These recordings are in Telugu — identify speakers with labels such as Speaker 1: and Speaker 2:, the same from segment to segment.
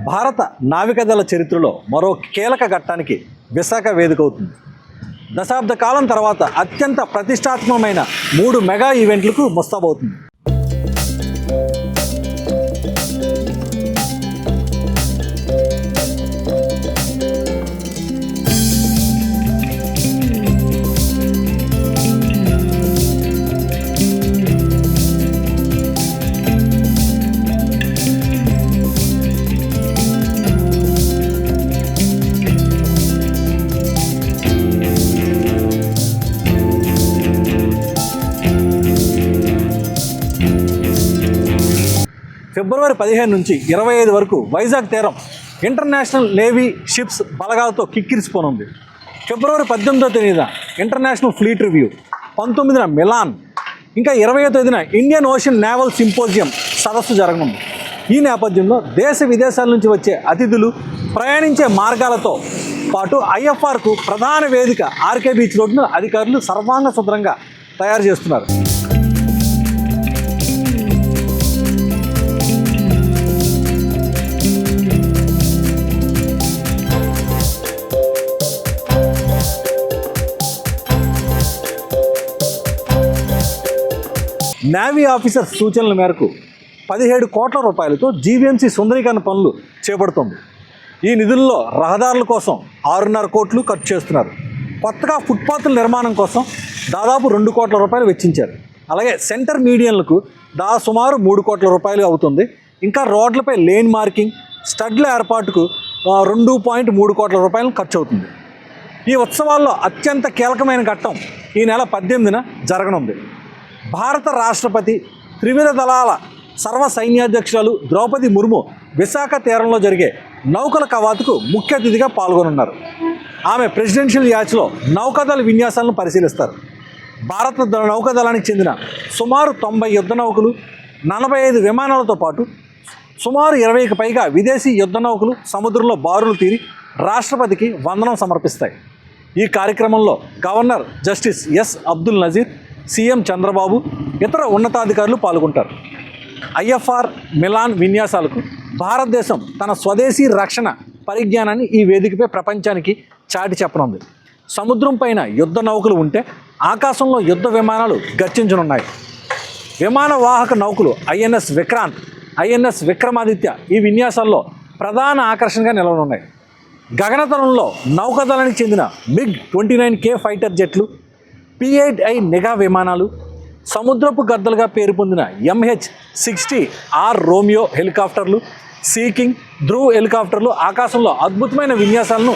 Speaker 1: భారత నావికాదళ చరిత్రలో మరో కీలక ఘట్టానికి విశాఖ వేదిక అవుతుంది. దశాబ్ద కాలం తర్వాత అత్యంత ప్రతిష్టాత్మకమైన 3 మెగా ఈవెంట్లకు ముస్తాబవుతుంది. ఫిబ్రవరి 15 నుంచి 25 వరకు వైజాగ్ తీరం ఇంటర్నేషనల్ నేవీ షిప్స్ బలగాలతో కిక్కిరిసిపోనుంది. ఫిబ్రవరి 18వ తేదీన ఇంటర్నేషనల్ ఫ్లీట్ రివ్యూ, 19న మిలాన్, ఇంకా 20వ తేదీన ఇండియన్ ఓషన్ నేవల్ సింపోజియం సదస్సు జరగనుంది. ఈ నేపథ్యంలో దేశ విదేశాల నుంచి వచ్చే అతిథులు ప్రయాణించే మార్గాలతో పాటు ఐఎఫ్ఆర్కు ప్రధాన వేదిక ఆర్కే బీచ్ రోడ్డును అధికారులు సర్వాంగ సుందరంగా తయారు చేస్తున్నారు. నేవీ ఆఫీసర్ సూచనల మేరకు 17 కోట్ల రూపాయలతో జీవీఎంసీ సుందరీకరణ పనులు చేపడుతోంది. ఈ నిధుల్లో రహదారుల కోసం 6.5 కోట్లు ఖర్చు చేస్తున్నారు. కొత్తగా ఫుట్పాత్ల నిర్మాణం కోసం దాదాపు 2 కోట్ల రూపాయలు వెచ్చించారు. అలాగే సెంటర్ మీడియన్లకు సుమారు 3 కోట్ల రూపాయలు అవుతుంది. ఇంకా రోడ్లపై లేన్ మార్కింగ్, స్టడ్ల ఏర్పాటుకు 2.3 కోట్ల రూపాయలు ఖర్చు అవుతుంది. ఈ ఉత్సవాల్లో అత్యంత కీలకమైన ఘట్టం ఈ నెల 18న జరగనుంది. భారత రాష్ట్రపతి, త్రివిధ దళాల సర్వ సైన్యాధ్యక్షురాలు ద్రౌపది ముర్ము విశాఖ తీరంలో జరిగే నౌకల కవాతుకు ముఖ్య అతిథిగా పాల్గొనున్నారు. ఆమె ప్రెసిడెన్షియల్ యాచ్లో నౌకాదళ విన్యాసాలను పరిశీలిస్తారు. భారత నౌకాదళానికి చెందిన సుమారు 90 యుద్ధ నౌకలు, 45 విమానాలతో పాటు సుమారు 20కి పైగా విదేశీ యుద్ధ నౌకలు సముద్రంలో బారులు తీరి రాష్ట్రపతికి వందనం సమర్పిస్తాయి. ఈ కార్యక్రమంలో governor justice S Abdul Nazeer, CM Chandrababu, ఇతర ఉన్నతాధికారులు పాల్గొంటారు. ఐఎఫ్ఆర్ మిలాన్ విన్యాసాలకు భారతదేశం తన స్వదేశీ రక్షణ పరిజ్ఞానాన్ని ఈ వేదికపై ప్రపంచానికి చాటి చెప్పనుంది. సముద్రం పైన యుద్ధ నౌకలు ఉంటే ఆకాశంలో యుద్ధ విమానాలు గర్జించనున్నాయి. విమాన వాహక నౌకలు ఐఎన్ఎస్ విక్రాంత్, ఐఎన్ఎస్ విక్రమాదిత్య ఈ విన్యాసాల్లో ప్రధాన ఆకర్షణగా నిలవనున్నాయి. గగనతలంలో నౌకాదళానికి చెందిన MiG-29K ఫైటర్ జెట్లు, P-8I నిఘా విమానాలు, సముద్రపు గద్దలుగా పేరు పొందిన MH-60R రోమియో హెలికాప్టర్లు, సీకింగ్, ధ్రువ్ హెలికాప్టర్లు ఆకాశంలో అద్భుతమైన విన్యాసాలను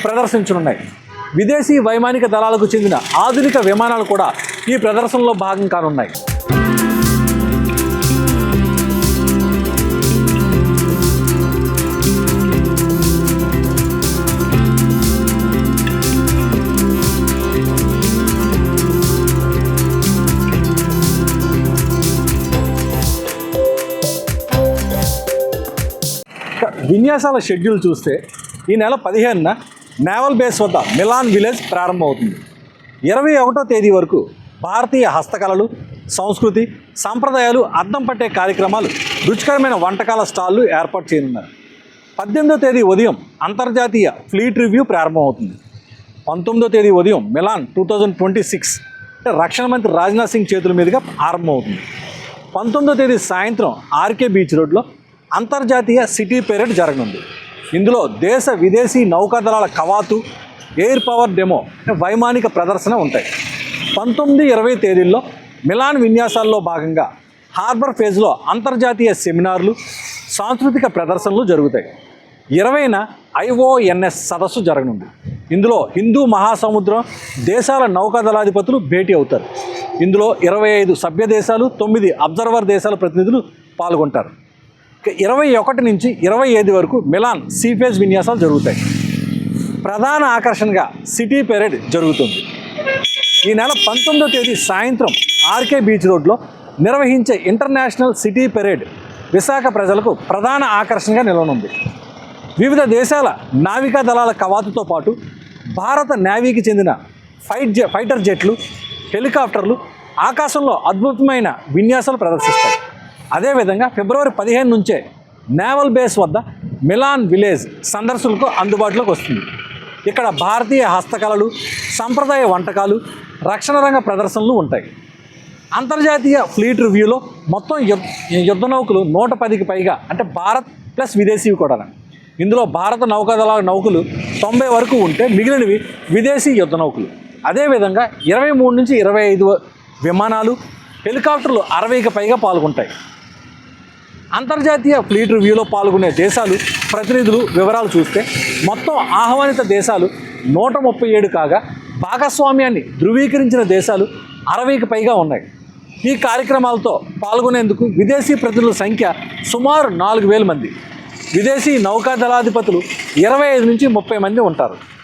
Speaker 1: ప్రదర్శించనున్నాయి. విదేశీ వైమానిక దళాలకు చెందిన ఆధునిక విమానాలు కూడా ఈ ప్రదర్శనలో భాగం కానున్నాయి. విన్యాసాల షెడ్యూల్ చూస్తే ఈ నెల 15న నేవల్ బేస్ వద్ద మిలాన్ విలేజ్ ప్రారంభమవుతుంది. 21వ తేదీ వరకు భారతీయ హస్తకళలు, సంస్కృతి, సంప్రదాయాలు అద్దం పట్టే కార్యక్రమాలు, రుచికరమైన వంటకాల స్టాళ్లు ఏర్పాటు చేయనున్నారు. 18వ తేదీ ఉదయం అంతర్జాతీయ ఫ్లీట్ రివ్యూ ప్రారంభమవుతుంది. 19వ తేదీ ఉదయం మిలాన్ 2026 రక్షణ మంత్రి రాజ్నాథ్ సింగ్ చేతుల మీదుగా ఆరంభమవుతుంది. 19వ తేదీ సాయంత్రం ఆర్కే బీచ్ రోడ్లో అంతర్జాతీయ సిటీ పెరేడ్ జరగనుంది. ఇందులో దేశ విదేశీ నౌకాదళాల కవాతు, ఎయిర్ పవర్ డెమో, వైమానిక ప్రదర్శన ఉంటాయి. 19, 20 తేదీల్లో మిలాన్ విన్యాసాల్లో భాగంగా హార్బర్ ఫేజ్లో అంతర్జాతీయ సెమినార్లు, సాంస్కృతిక ప్రదర్శనలు జరుగుతాయి. 20న IONS సదస్సు జరగనుంది. ఇందులో హిందూ మహాసముద్రం దేశాల నౌకాదళాధిపతులు భేటీ అవుతారు. ఇందులో 25 సభ్య దేశాలు, 9 అబ్జర్వర్ దేశాల ప్రతినిధులు పాల్గొంటారు. 21 నుంచి 25 వరకు మిలాన్ సీఫేజ్ విన్యాసాలు జరుగుతాయి. ప్రధాన ఆకర్షణగా సిటీ పెరేడ్ జరుగుతుంది. ఈ నెల 19వ తేదీ సాయంత్రం ఆర్కే బీచ్ రోడ్లో నిర్వహించే ఇంటర్నేషనల్ సిటీ పెరేడ్ విశాఖ ప్రజలకు ప్రధాన ఆకర్షణగా నిలవనుంది. వివిధ దేశాల నావికా దళాల కవాతుతో పాటు భారత నేవీకి చెందిన ఫైటర్ జెట్లు, హెలికాప్టర్లు ఆకాశంలో అద్భుతమైన విన్యాసాలు ప్రదర్శిస్తాయి. అదేవిధంగా ఫిబ్రవరి 15 నుంచే నేవల్ బేస్ వద్ద మిలాన్ విలేజ్ సందర్శకులకు అందుబాటులోకి వస్తుంది. ఇక్కడ భారతీయ హస్తకళలు, సంప్రదాయ వంటకాలు, రక్షణ రంగ ప్రదర్శనలు ఉంటాయి. అంతర్జాతీయ ఫ్లీట్ రివ్యూలో మొత్తం యుద్ధ నౌకలు 110కి పైగా, అంటే భారత్ ప్లస్ విదేశీవి కూడా. ఇందులో భారత నౌకాదళ నౌకలు 90 వరకు ఉంటే మిగిలినవి విదేశీ యుద్ధ నౌకలు. అదేవిధంగా 23 నుంచి 25 విమానాలు, హెలికాప్టర్లు 60కి పైగా పాల్గొంటాయి. అంతర్జాతీయ ఫ్లీట్ రివ్యూలో పాల్గొనే దేశాలు ప్రతినిధులు వివరాలు చూస్తే మొత్తం ఆహ్వానిత దేశాలు 137 కాగా భాగస్వామ్యాన్ని ధృవీకరించిన దేశాలు 60కి పైగా ఉన్నాయి. ఈ కార్యక్రమాలతో పాల్గొనేందుకు విదేశీ ప్రతినిధుల సంఖ్య సుమారు 4000 మంది. విదేశీ నౌకాదళాధిపతులు 25 నుంచి 30 మంది ఉంటారు.